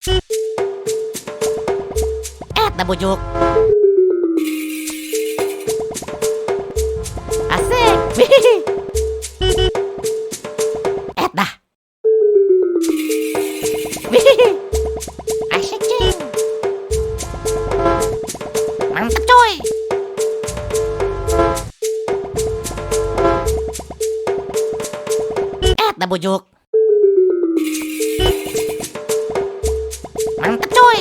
Dah bujuk. Asik. Dah. Asik cing. Mantap coy. Dah bujuk. Mantap coy.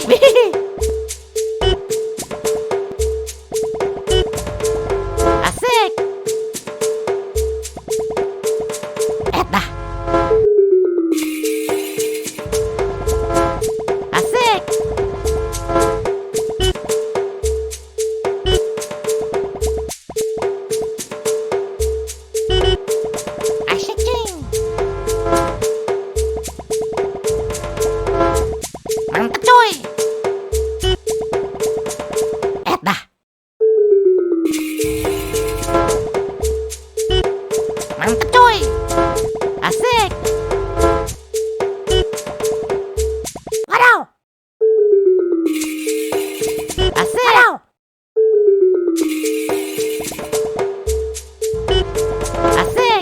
Asik. Dah. Asik. Asik cing. Mantap coy. Dah. Mantap coy. Asik. Waduh. Asik. Waduh. Asik.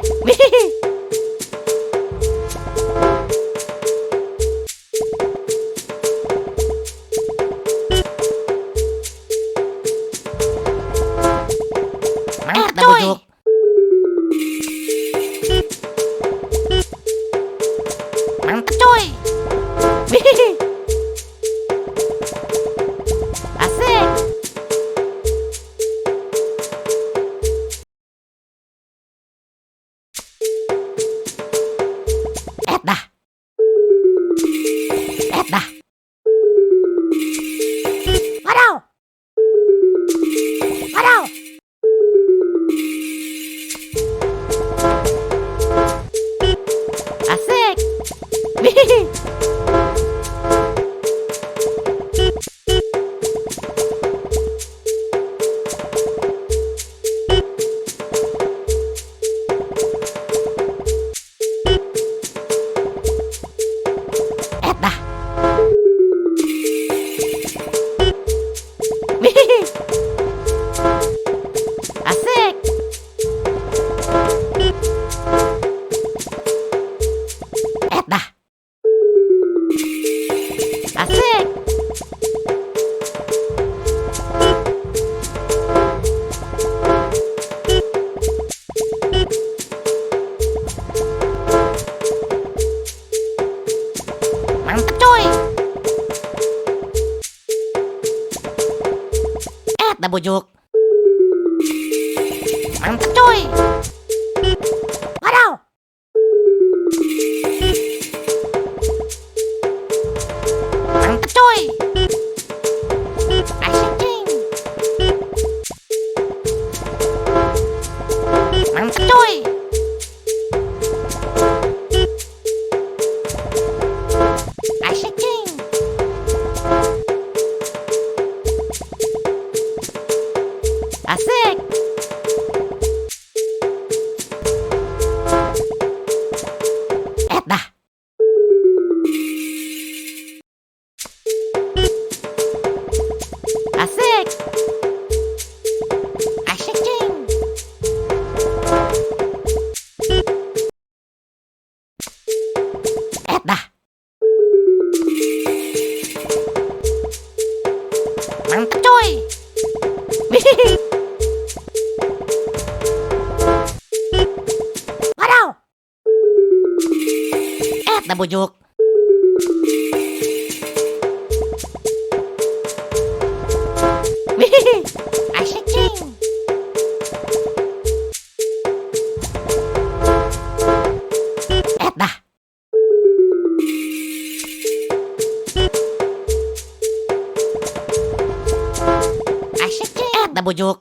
Mantap bujuk. Mantap coy. Asik. Dah. Dah. Waduh. Waduh. Asik. Dah. Asik. Dah. Asik. Mantap coy. Dah bujuk. Mantap coy. Waduh. Mantap coy. Asik cing. Mantap coy. Asik cing. Asik. Dah. Asik. Asik cing. Dah. Mantap coy. Waduh. Dah bujuk. Asik cing. Dah. Asik cing. Dah bujuk.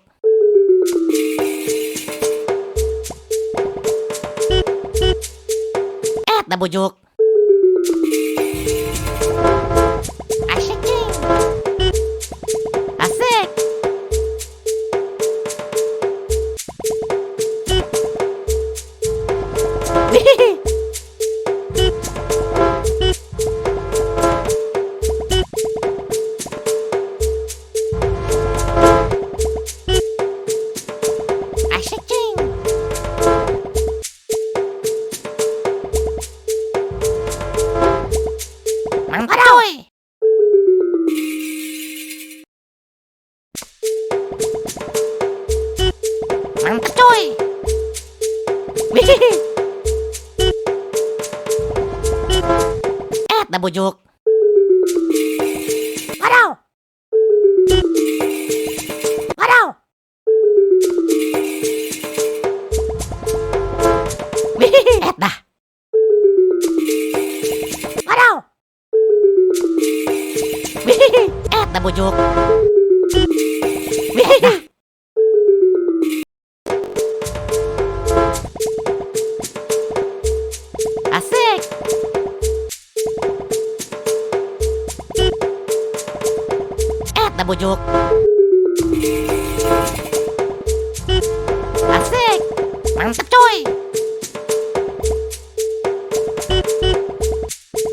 Dah bujuk. Asik cing. Asik. bujuk. Waduh. Waduh. Wih, dah. Waduh. Wih, dah bujuk. Wih, dah. Asik. Dah bujuk. Asik. Mantap coy.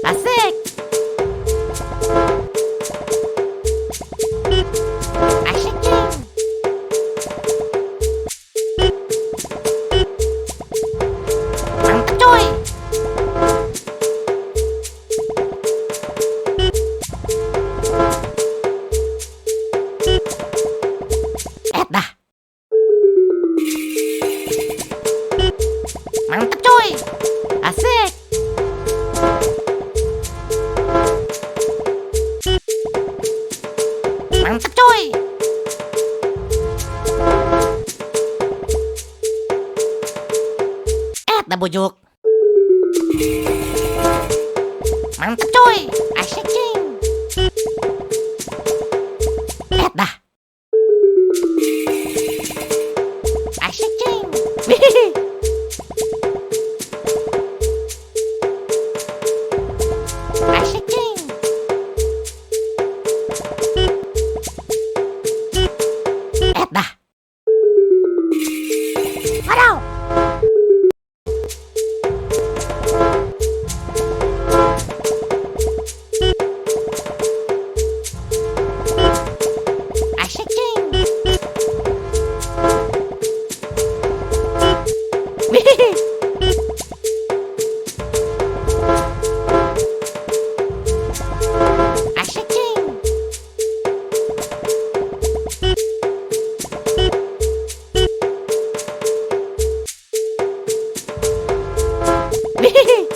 Asik. Asik cing. Mantap coy. Dah. Mantap coy. Asik. Mantap coy. Dah bujuk. Mantap coy. Asik cing. Dah. Asik cing. Wih. Asik cing. Dah. Waduh. Asik cing. Wih. Asik cing. Wih.